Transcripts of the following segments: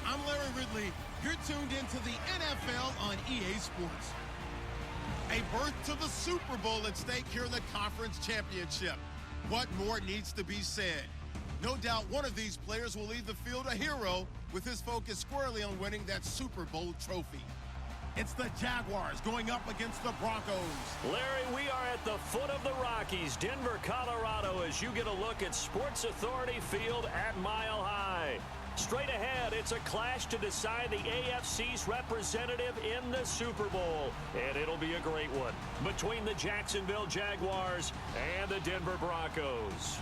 I'm Larry Ridley. You're tuned into the NFL on EA Sports. A berth to the Super Bowl at stake here in the Conference Championship. What more needs to be said? No doubt one of these players will leave the field a hero with his focus squarely on winning that Super Bowl trophy. It's the Jaguars going up against the Broncos. Larry, we are at the foot of the Rockies, Denver, Colorado, as you get a look at Sports Authority Field at Mile High. Straight ahead, it's a clash to decide the AFC's representative in the Super Bowl. And it'll be a great one between the Jacksonville Jaguars and the Denver Broncos.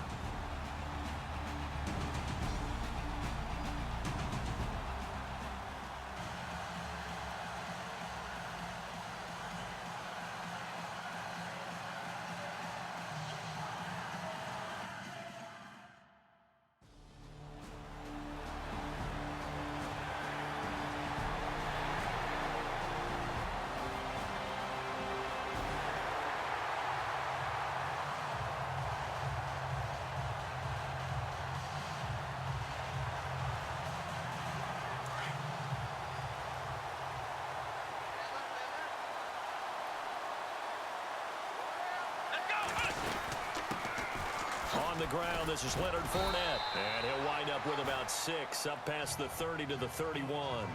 On the ground, this is Leonard Fournette. And he'll wind up with about 6, up past the 30 to the 31.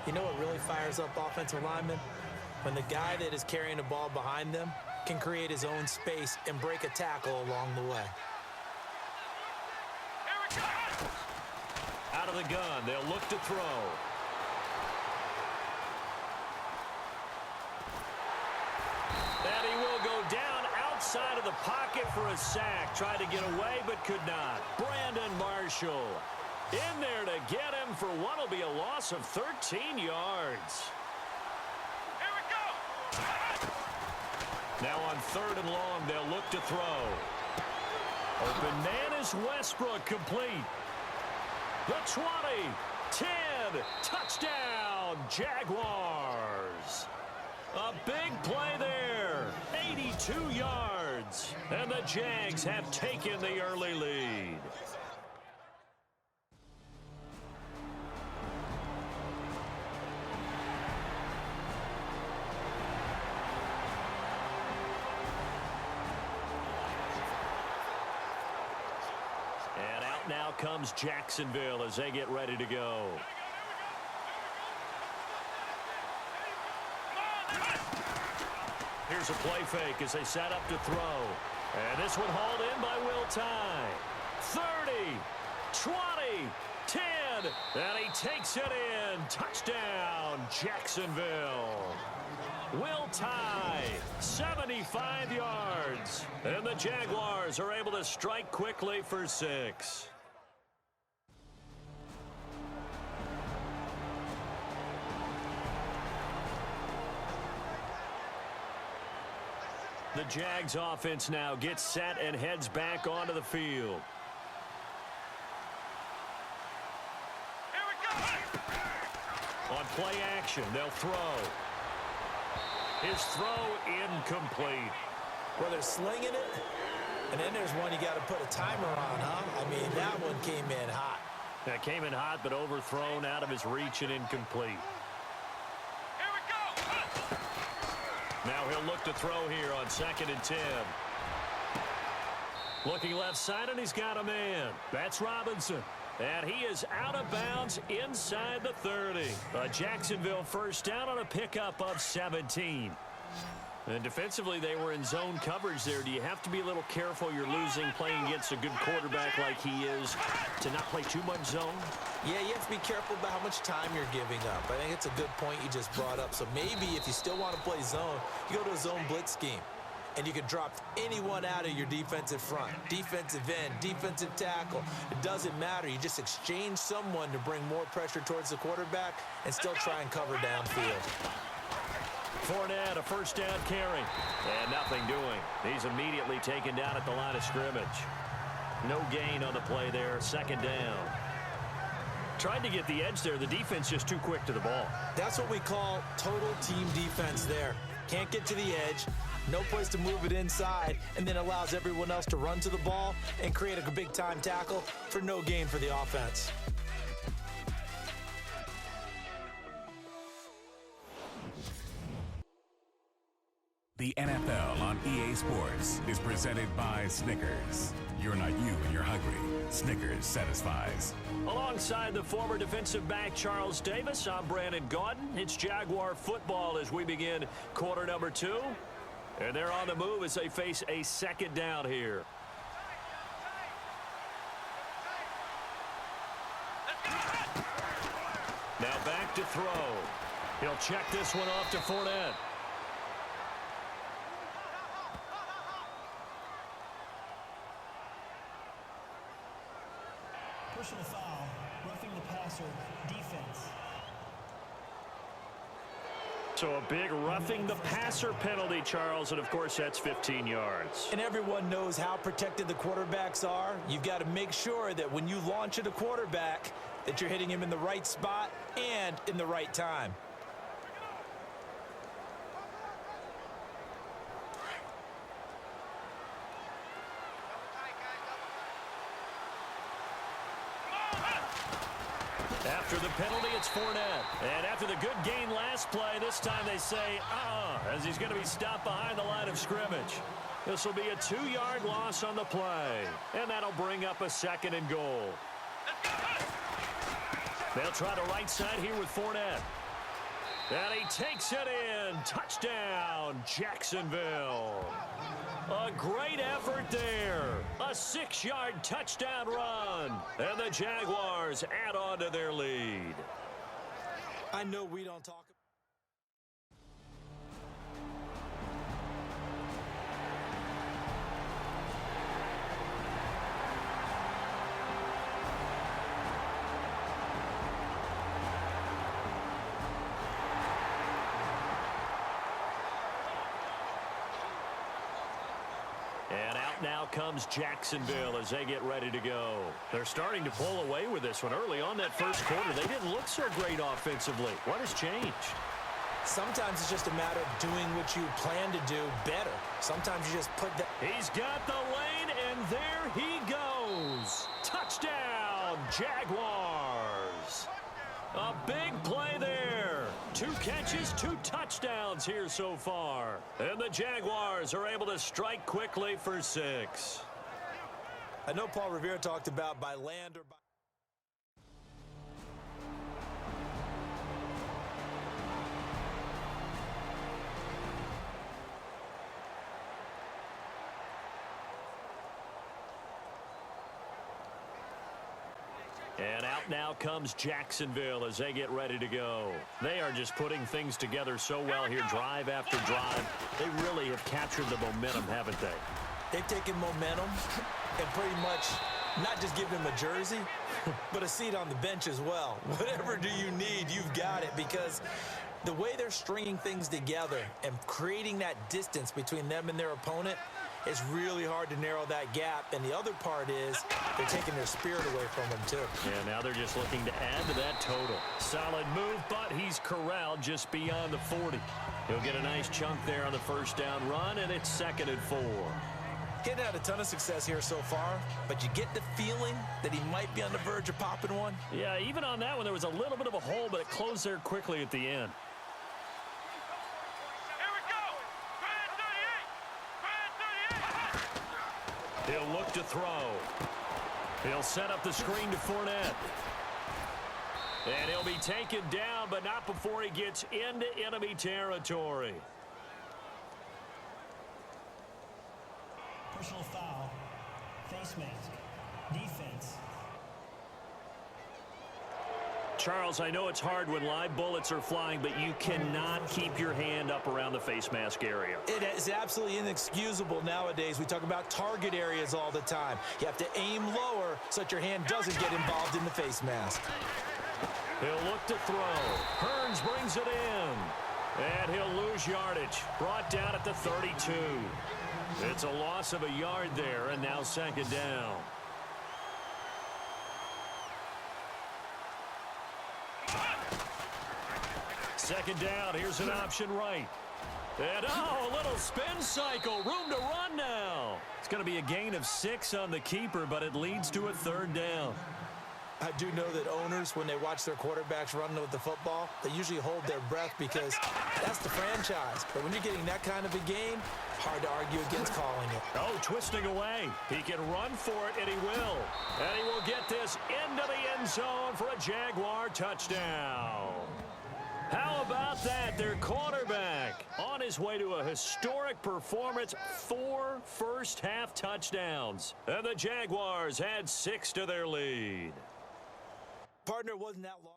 You know what really fires up offensive linemen? When the guy that is carrying the ball behind them can create his own space and break a tackle along the way. Out of the gun, they'll look to throw. And he will go down outside of the pocket for a sack. Tried to get away, but could not. Brandon Marshall in there to get him for what will be a loss of 13 yards. Here we go. Now on 3rd and long, they'll look to throw. Open man is Westbrook, complete. The 20, 10, touchdown, Jaguars. A big play there, 82 yards, and the Jags have taken the early lead. And out now comes Jacksonville as they get ready to go. Here's a play fake as they set up to throw. And this one hauled in by Will Tye. 30, 20, 10, and he takes it in. Touchdown, Jacksonville. Will Tye, 75 yards. And the Jaguars are able to strike quickly for 6. The Jags offense now gets set and heads back onto the field. Here we go. On play action, they'll throw. His throw incomplete. Well, they're slinging it, and then there's one you got to put a timer on, huh? I mean, that one came in hot. That came in hot, but overthrown out of his reach and incomplete. Now he'll look to throw here on 2nd and 10. Looking left side, and he's got a man. That's Robinson. And he is out of bounds inside the 30. A Jacksonville first down on a pickup of 17. And defensively, they were in zone coverage there. Do you have to be a little careful you're losing playing against a good quarterback like he is to not play too much zone? Yeah, you have to be careful about how much time you're giving up. I think it's a good point you just brought up. So maybe if you still want to play zone, you go to a zone blitz scheme. And you can drop anyone out of your defensive front. Defensive end, defensive tackle. It doesn't matter. You just exchange someone to bring more pressure towards the quarterback and still try and cover downfield. Fournette, a first down carry. And nothing doing. He's immediately taken down at the line of scrimmage. No gain on the play there. 2nd down. Tried to get the edge there. The defense just too quick to the ball. That's what we call total team defense there. Can't get to the edge. No place to move it inside, and then allows everyone else to run to the ball and create a big-time tackle for no gain for the offense. The NFL on EA Sports is presented by Snickers. You're not you when you're hungry. Snickers satisfies. Alongside the former defensive back Charles Davis, I'm Brandon Gaudin. It's Jaguar football as we begin quarter number 2. And they're on the move as they face a second down here. Now back to throw. He'll check this one off to Fournette. Personal foul, roughing the passer, defense. So a big roughing the passer penalty, Charles, and of course that's 15 yards. And everyone knows how protected the quarterbacks are. You've got to make sure that when you launch at a quarterback that you're hitting him in the right spot and in the right time. After the penalty, it's Fournette. And after the good gain last play, this time they say, as he's going to be stopped behind the line of scrimmage. This will be a 2-yard loss on the play. And that'll bring up a 2nd and goal. They'll try the right side here with Fournette. And he takes it in. Touchdown, Jacksonville. A great effort there. A 6-yard touchdown run. And the Jaguars add on to their lead. I know we don't talk. And out now comes Jacksonville as they get ready to go. They're starting to pull away with this one. Early on that first quarter, they didn't look so great offensively. What has changed? Sometimes it's just a matter of doing what you plan to do better. Sometimes you just put that. He's got the lane, and there he goes. Touchdown, Jaguars. A big play there. 2 catches, 2 touchdowns here so far. And the Jaguars are able to strike quickly for 6. I know Paul Revere talked about by land or by. And out now comes Jacksonville as they get ready to go. They are just putting things together so well here, drive after drive. They really have captured the momentum, haven't they? They've taken momentum and pretty much not just given him a jersey, but a seat on the bench as well. Whatever do you need, you've got it, because the way they're stringing things together and creating that distance between them and their opponent, it's really hard to narrow that gap. And the other part is they're taking their spirit away from them, too. Yeah, now they're just looking to add to that total. Solid move, but he's corralled just beyond the 40. He'll get a nice chunk there on the first down run, and it's 2nd and 4. Getting had a ton of success here so far, but you get the feeling that he might be on the verge of popping one. Yeah, even on that one, there was a little bit of a hole, but it closed there quickly at the end. He'll look to throw. He'll set up the screen to Fournette. And he'll be taken down, but not before he gets into enemy territory. Personal foul, face mask, defense. Charles, I know it's hard when live bullets are flying, but you cannot keep your hand up around the face mask area. It is absolutely inexcusable nowadays. We talk about target areas all the time. You have to aim lower so that your hand doesn't get involved in the face mask. He'll look to throw. Hearns brings it in. And he'll lose yardage. Brought down at the 32. It's a loss of a yard there, and now 2nd down. Second down, here's an option right. And a little spin cycle, room to run now. It's going to be a gain of 6 on the keeper, but it leads to a 3rd down. I do know that owners, when they watch their quarterbacks run with the football, they usually hold their breath because that's the franchise. But when you're getting that kind of a game, hard to argue against calling it. Oh, twisting away. He can run for it, and he will. And he will get this into the end zone for a Jaguar touchdown. How about that? Their quarterback on his way to a historic performance, 4 first-half touchdowns. And the Jaguars add 6 to their lead. Partner, wasn't that long.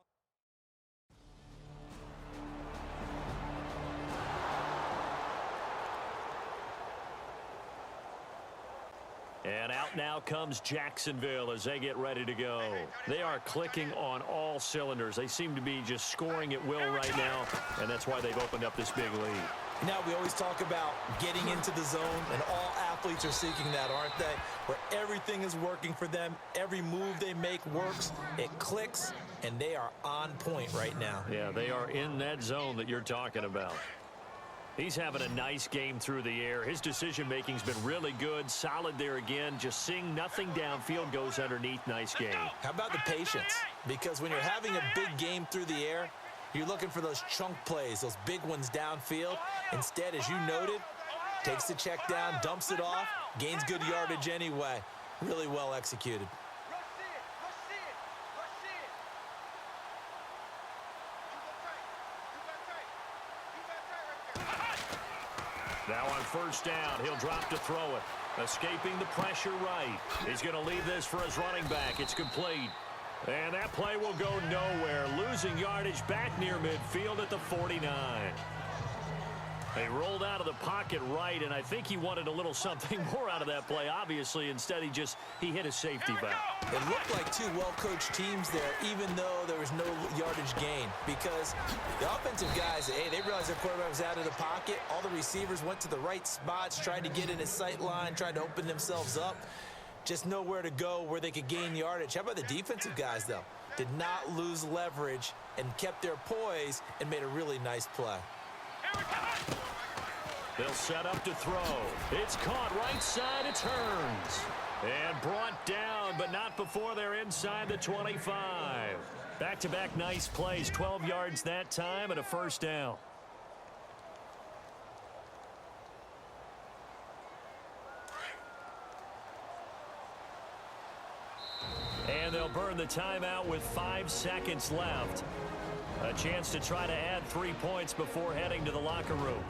And out now comes Jacksonville as they get ready to go. They are clicking on all cylinders. They seem to be just scoring at will right now, and that's why they've opened up this big lead. Now, we always talk about getting into the zone, and all athletes are seeking that, aren't they? Where everything is working for them, every move they make works, it clicks, and they are on point right now. Yeah, they are in that zone that you're talking about. He's having a nice game through the air. His decision-making's been really good, solid there again. Just seeing nothing downfield goes underneath. Nice game. How about the patience? Because when you're having a big game through the air, you're looking for those chunk plays, those big ones downfield. Instead, as you noted, takes the check down, dumps it off, gains good yardage anyway. Really well executed. Now on first down, he'll drop to throw it. Escaping the pressure right. He's going to leave this for his running back. It's complete. And that play will go nowhere. Losing yardage back near midfield at the 49. They rolled out of the pocket right, and I think he wanted a little something more out of that play. Obviously, instead he hit his safety valve. It looked like two well-coached teams there, even though there was no yardage gain. Because the offensive guys, hey, they realized their quarterback was out of the pocket. All the receivers went to the right spots, tried to get in his sight line, tried to open themselves up. Just nowhere to go where they could gain yardage. How about the defensive guys, though? Did not lose leverage and kept their poise and made a really nice play. They'll set up to throw. It's caught right side. It turns. And brought down, but not before they're inside the 25. Back-to-back nice plays. 12 yards that time and a first down. And they'll burn the timeout with 5 seconds left. A chance to try to add 3 points before heading to the locker room.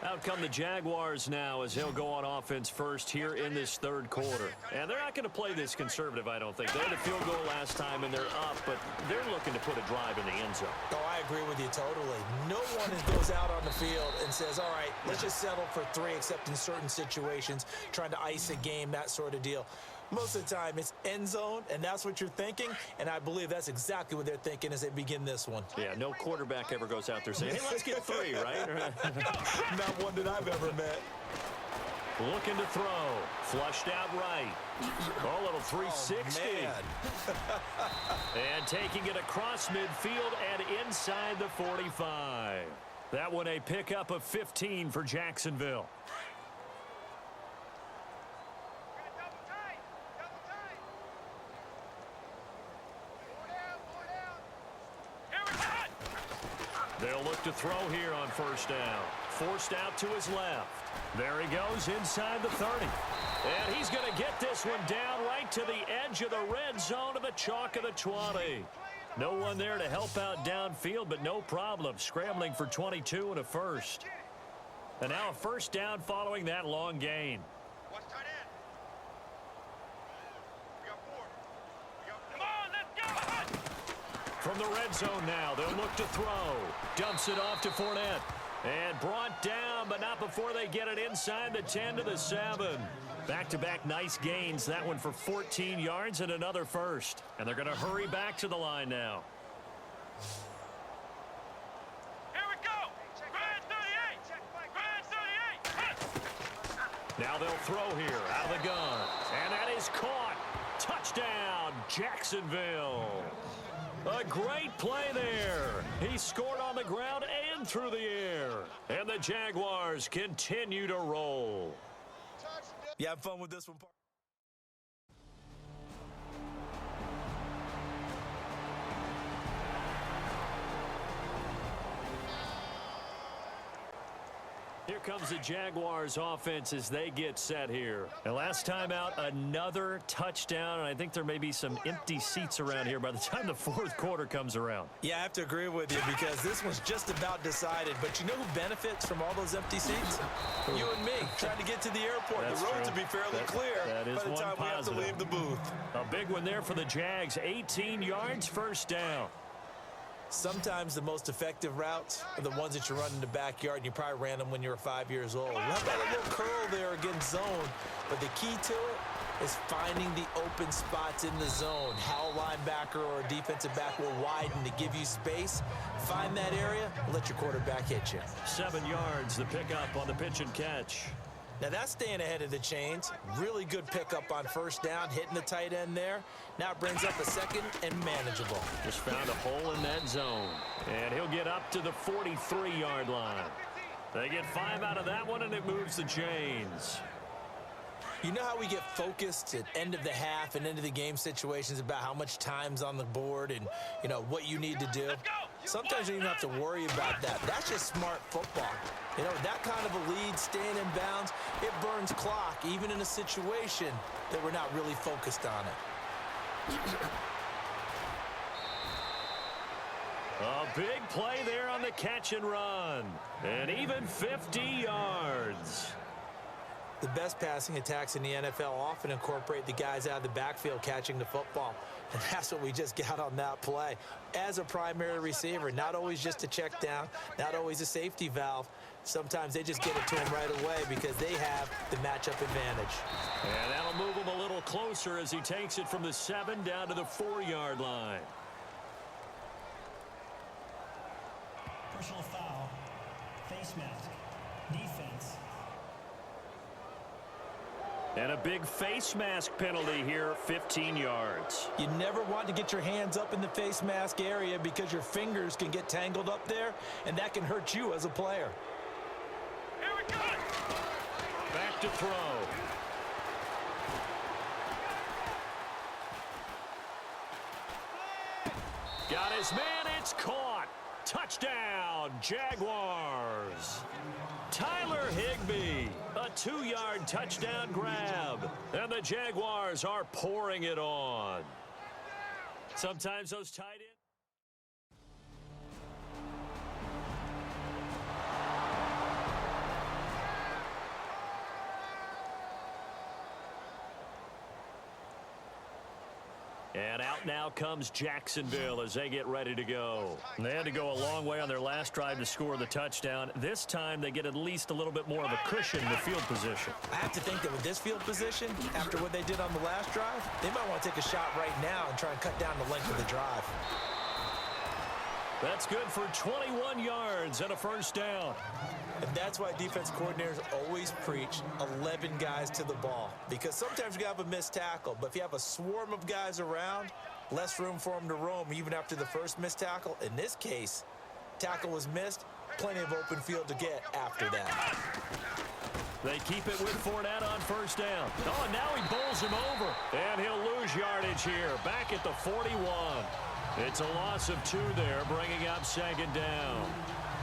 Out come the Jaguars now as he'll go on offense first here in this third quarter. And they're not going to play this conservative, I don't think. They had a field goal last time, and they're up, but they're looking to put a drive in the end zone. Oh, I agree with you totally. No one goes out on the field and says, all right, let's just settle for 3, except in certain situations, trying to ice a game, that sort of deal. Most of the time, it's end zone, and that's what you're thinking, and I believe that's exactly what they're thinking as they begin this one. Yeah, no quarterback ever goes out there saying, hey, let's get 3, right? Not one that I've ever met. Looking to throw. Flushed out right. Oh, a little 360. And taking it across midfield and inside the 45. That one a pickup of 15 for Jacksonville. They'll look to throw here on first down. Forced out to his left. There he goes inside the 30. And he's going to get this one down right to the edge of the red zone of the chalk of the 20. No one there to help out downfield, but no problem. Scrambling for 22 and a first. And now a first down following that long gain. From the red zone now, they'll look to throw. Dumps it off to Fournette. And brought down, but not before they get it inside the 10 to the 7. Back-to-back nice gains. That one for 14 yards and another first. And they're going to hurry back to the line now. Here we go. Red 38. Red 38. Now they'll throw here out of the gun. And that is is caught. Touchdown, Jacksonville. A great play there. He scored on the ground and through the air. And the Jaguars continue to roll. You have fun with this one, partner? Here comes the Jaguars offense as they get set here. And last time out, another touchdown, and I think there may be some empty seats around here by the time the fourth quarter comes around. Yeah, I have to agree with you because this one's just about decided. But you know who benefits from all those empty seats? You and me, trying to get to the airport. That's the roads true. will be fairly clear that is by the time we have to leave the booth. A big one there for the Jags. 18 yards, first down. Sometimes the most effective routes are the ones that you run in the backyard, and you probably ran them when you were 5 years old. Not that little curl there against zone, but the key to it is finding the open spots in the zone. How a linebacker or a defensive back will widen to give you space. Find that area and let your quarterback hit you. 7 yards, the pickup on the pitch and catch. Now that's staying ahead of the chains. Really good pickup on first down, hitting the tight end there. Now it brings up a second and manageable. Just found a hole in that zone. And he'll get up to the 43-yard line. They get 5 out of that one, and it moves the chains. You know how we get focused at end of the half and end of the game situations about how much time's on the board and, you know, what you need to do? Sometimes you don't even have to worry about that. That's just smart football. You know, that kind of a lead, staying in bounds, it burns clock, even in a situation that we're not really focused on it. A big play there on the catch and run. And even 50 yards. The best passing attacks in the NFL often incorporate the guys out of the backfield catching the football. And that's what we just got on that play. As a primary receiver, not always just a check down, not always a safety valve. Sometimes they just get it to him right away because they have the matchup advantage. And that'll move him a little closer as he takes it from the 7 down to the 4-yard line. Personal foul. Face mask. Defense. And a big face mask penalty here, 15 yards. You never want to get your hands up in the face mask area because your fingers can get tangled up there, and that can hurt you as a player. Here we go. Back to throw. Got his man, it's caught. Touchdown, Jaguars. Tyler Higbee, a 2-yard touchdown grab. And the Jaguars are pouring it on. Sometimes those tight ends. And out now comes Jacksonville as they get ready to go. And they had to go a long way on their last drive to score the touchdown. This time they get at least a little bit more of a cushion in the field position. I have to think that with this field position, after what they did on the last drive, they might want to take a shot right now and try and cut down the length of the drive. That's good for 21 yards and a first down. And that's why defense coordinators always preach 11 guys to the ball. Because sometimes you have a missed tackle, but if you have a swarm of guys around, less room for them to roam even after the first missed tackle. In this case, tackle was missed, plenty of open field to get after that. They keep it with Fournette on first down. Oh, and now he bowls him over. And he'll lose yardage here, back at the 41. It's a loss of 2 there, bringing up second down.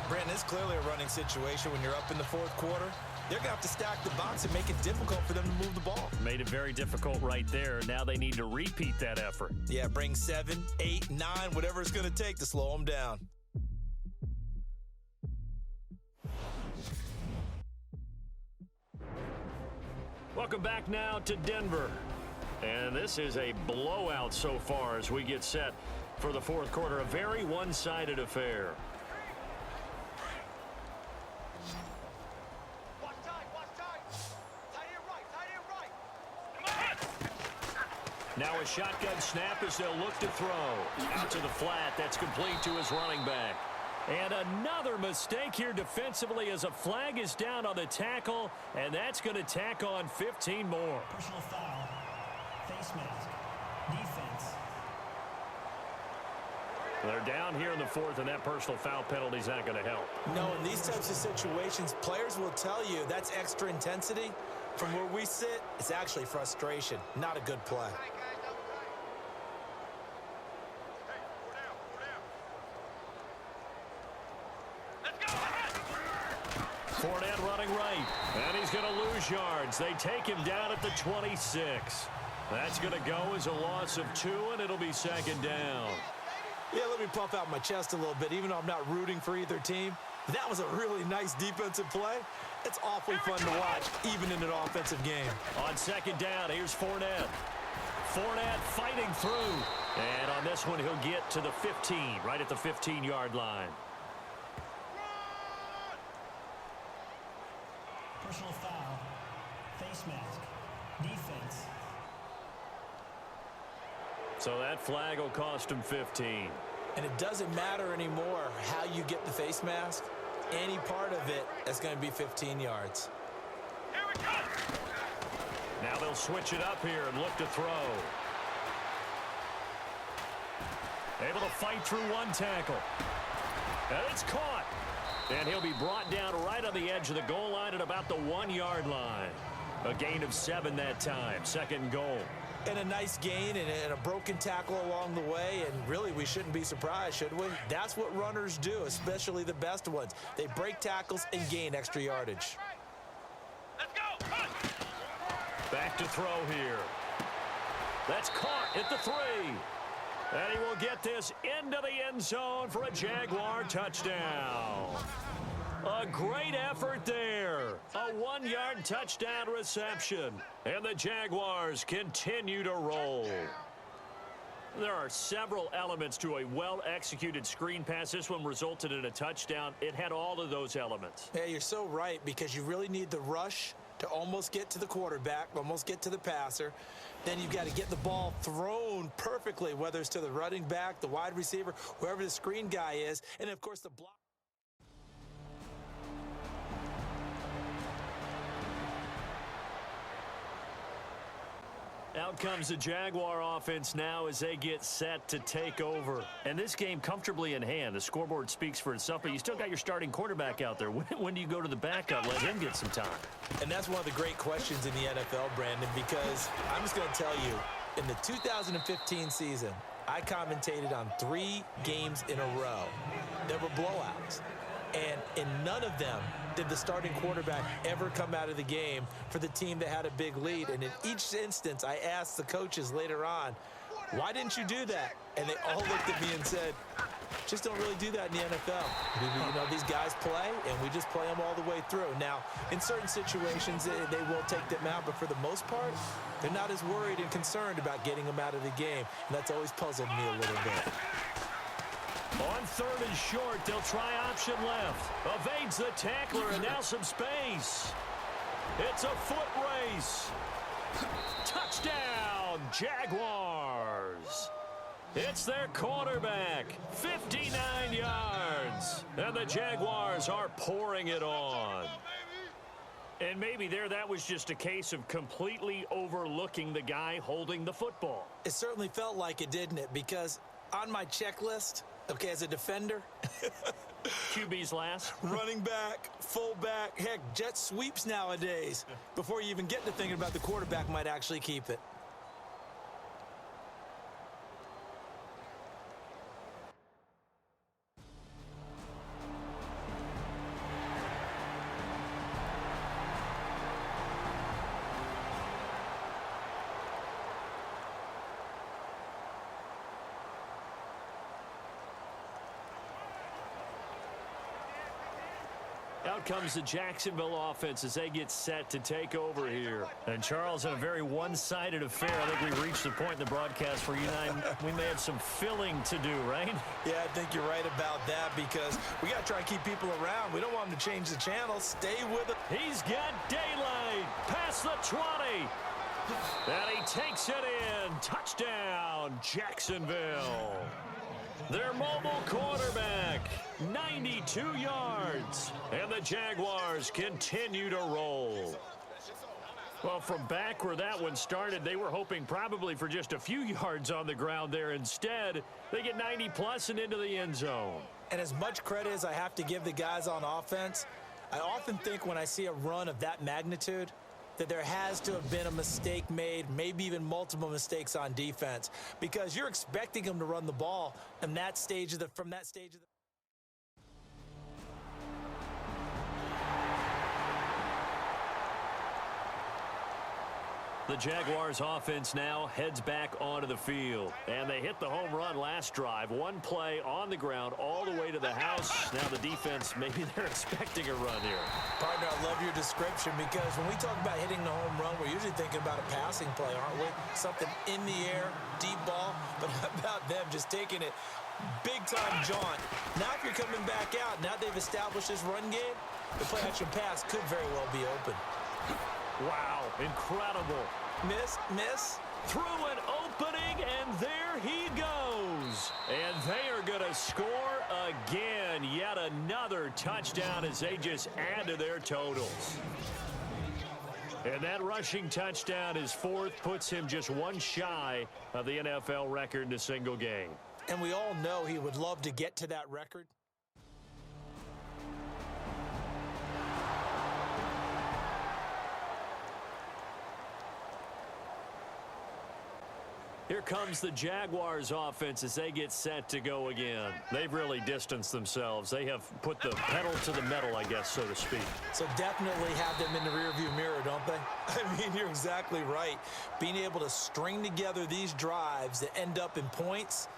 Brandon, it's clearly a running situation when you're up in the fourth quarter. They're going to have to stack the box and make it difficult for them to move the ball. Made it very difficult right there. Now they need to repeat that effort. Yeah, bring 7, 8, 9, whatever it's going to take to slow them down. Welcome back now to Denver. And this is a blowout so far as we get set for the fourth quarter. A very one-sided affair. Now a shotgun snap as they'll look to throw. Out to the flat. That's complete to his running back. And another mistake here defensively as a flag is down on the tackle, and that's going to tack on 15 more. Personal foul. Face mask. Defense. They're down here in the fourth, and that personal foul penalty is not going to help. No, in these types of situations, players will tell you that's extra intensity. From where we sit, it's actually frustration, not a good play. Fournette running right, and he's going to lose yards. They take him down at the 26. That's going to go as a loss of 2, and it'll be second down. Yeah, let me puff out my chest a little bit, even though I'm not rooting for either team. That was a really nice defensive play. It's awfully fun to watch, even in an offensive game. On second down, here's Fournette. Fournette fighting through. And on this one, he'll get to the 15, right at the 15-yard line. Personal foul. Face mask. Defense. So that flag will cost him 15. And it doesn't matter anymore how you get the face mask. Any part of it is going to be 15 yards. Here we go. Now they'll switch it up here and look to throw. Able to fight through one tackle. And it's caught. And he'll be brought down right on the edge of the goal line at about the 1-yard line. A gain of 7 that time. Second and goal. And a nice gain and a broken tackle along the way, and really we shouldn't be surprised, should we? That's what runners do, especially the best ones. They break tackles and gain extra yardage. Let's go. Run. Back to throw here. That's caught at the 3. And he will get this into the end zone for a Jaguar touchdown. A great effort there. A 1-yard touchdown reception. And the Jaguars continue to roll. There are several elements to a well-executed screen pass. This one resulted in a touchdown. It had all of those elements. Yeah, you're so right, because you really need the rush to almost get to the quarterback, almost get to the passer. Then you've got to get the ball thrown perfectly, whether it's to the running back, the wide receiver, whoever the screen guy is, and, of course, the block. Out comes the Jaguar offense now as they get set to take over. And this game comfortably in hand. The scoreboard speaks for itself, but you still got your starting quarterback out there. When do you go to the backup? Let him get some time. And that's one of the great questions in the NFL, Brandon, because I'm just going to tell you, in the 2015 season, I commentated on 3 games in a row. There were blowouts. And in none of them did the starting quarterback ever come out of the game for the team that had a big lead. And in each instance, I asked the coaches later on, why didn't you do that? And they all looked at me and said, just don't really do that in the NFL. You know, these guys play, and we just play them all the way through. Now, in certain situations, they will take them out, but for the most part, they're not as worried and concerned about getting them out of the game. And that's always puzzled me a little bit. On 3rd and short, they'll try option left. Evades the tackler, and now some space. It's a foot race. Touchdown, Jaguars. It's their quarterback, 59 yards. And the Jaguars are pouring it on. And maybe that was just a case of completely overlooking the guy holding the football. It certainly felt like it, didn't it? Because on my checklist, okay, as a defender, QB's last. running back, fullback, heck, jet sweeps nowadays. Before you even get to thinking about the quarterback might actually keep it. Out comes the Jacksonville offense as they get set to take over here. And Charles, in a very one-sided affair, I think we've reached the point in the broadcast where you and I, we may have some filling to do, right? Yeah, I think you're right about that, because we got to try and keep people around. We don't want them to change the channel. Stay with it. He's got daylight past the 20. And he takes it in. Touchdown, Jacksonville. Their mobile quarterback, 92 yards. And the Jaguars continue to roll. Well, from back where that one started, they were hoping probably for just a few yards on the ground there. Instead, they get 90-plus and into the end zone. And as much credit as I have to give the guys on offense, I often think when I see a run of that magnitude that there has to have been a mistake made, maybe even multiple mistakes on defense, because you're expecting them to run the ball from that stage of the The Jaguars offense now heads back onto the field. And they hit the home run last drive. One play on the ground all the way to the house. Now the defense, maybe they're expecting a run here. Partner, I love your description because when we talk about hitting the home run, we're usually thinking about a passing play, aren't we? Something in the air, deep ball. But how about them just taking it big-time jaunt? Now if you're coming back out, now they've established this run game, the play-action pass could very well be open. Wow, incredible. Miss. Through an opening, and there he goes. And they are going to score again. Yet another touchdown as they just add to their totals. And that rushing touchdown, his fourth, puts him just one shy of the NFL record in a single game. And we all know he would love to get to that record. Here comes the Jaguars offense as they get set to go again. They've really distanced themselves. They have put the pedal to the metal, I guess, so to speak. So definitely have them in the rearview mirror, don't they? I mean, you're exactly right. Being able to string together these drives that end up in points,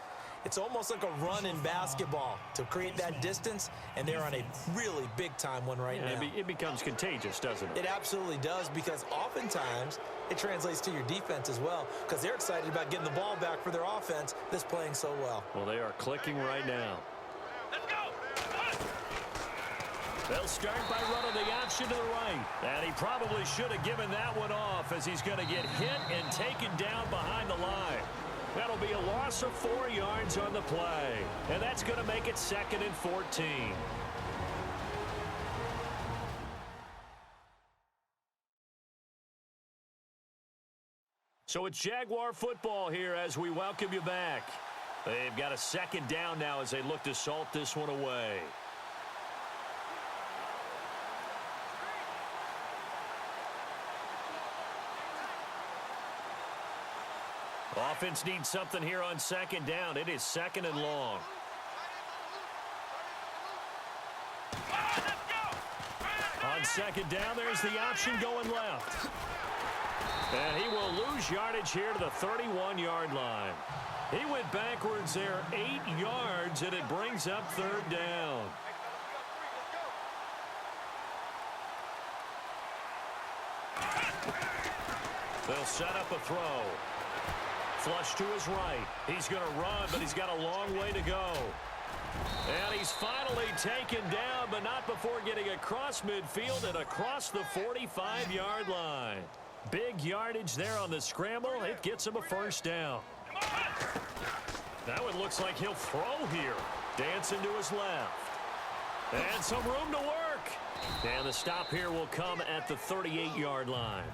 it's almost like a run in basketball to create that distance, and they're on a really big-time one right now. It becomes contagious, doesn't it? It absolutely does, because oftentimes it translates to your defense as well, because they're excited about getting the ball back for their offense that's playing so well. Well, they are clicking right now. Let's go. They'll start by running the option to the right. And he probably should have given that one off as he's going to get hit and taken down behind the line. That'll be a loss of 4 yards on the play. And that's going to make it 2nd and 14. So it's Jaguar football here as we welcome you back. They've got a 2nd down now as they look to salt this one away. Offense needs something here on 2nd down. It is 2nd and long. On 2nd down, there's the option going left. And he will lose yardage here to the 31-yard line. He went backwards there 8 yards, and it brings up 3rd down. They'll set up a throw. Flush to his right. He's going to run, but he's got a long way to go. And he's finally taken down, but not before getting across midfield and across the 45-yard line. Big yardage there on the scramble. It gets him a 1st down. Now it looks like he'll throw here. Dancing to his left. And some room to work. And the stop here will come at the 38-yard line.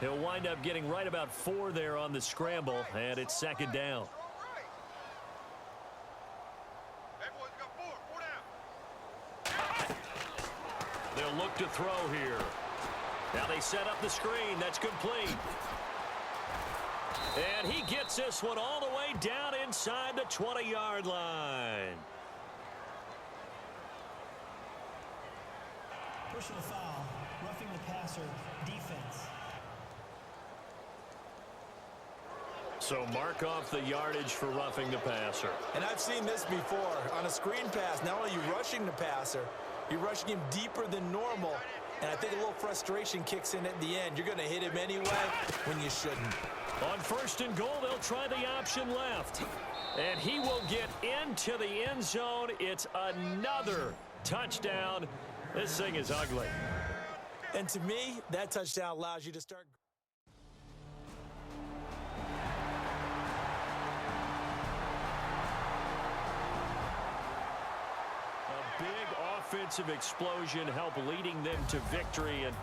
He'll wind up getting right about 4 there on the scramble, and it's 2nd down. They'll look to throw here. Now they set up the screen. That's complete. And he gets this one all the way down inside the 20-yard line. Personal foul, roughing the passer, defense. So mark off the yardage for roughing the passer. And I've seen this before. On a screen pass, not only are you rushing the passer, you're rushing him deeper than normal. And I think a little frustration kicks in at the end. You're going to hit him anyway when you shouldn't. On 1st and goal, they'll try the option left. And he will get into the end zone. It's another touchdown. This thing is ugly. And to me, that touchdown allows you to start. offensive explosion, help leading them to victory. And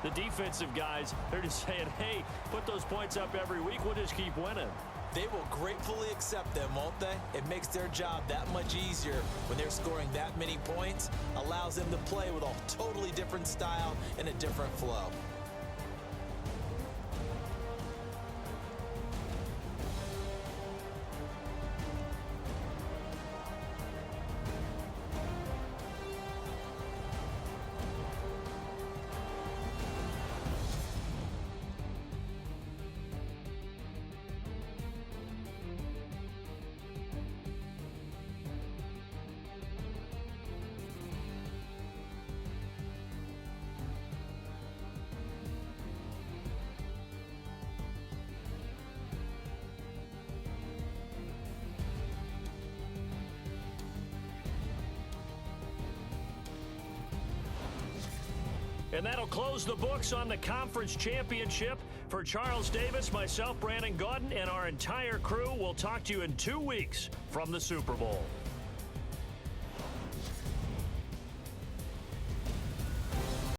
the defensive guys, they're just saying, hey, put those points up every week. We'll just keep winning. They will gratefully accept them, won't they? It makes their job that much easier when they're scoring that many points, allows them to play with a totally different style and a different flow. And that'll close the books on the conference championship. For Charles Davis, myself, Brandon Gaudin, and our entire crew, we'll talk to you in 2 weeks from the Super Bowl.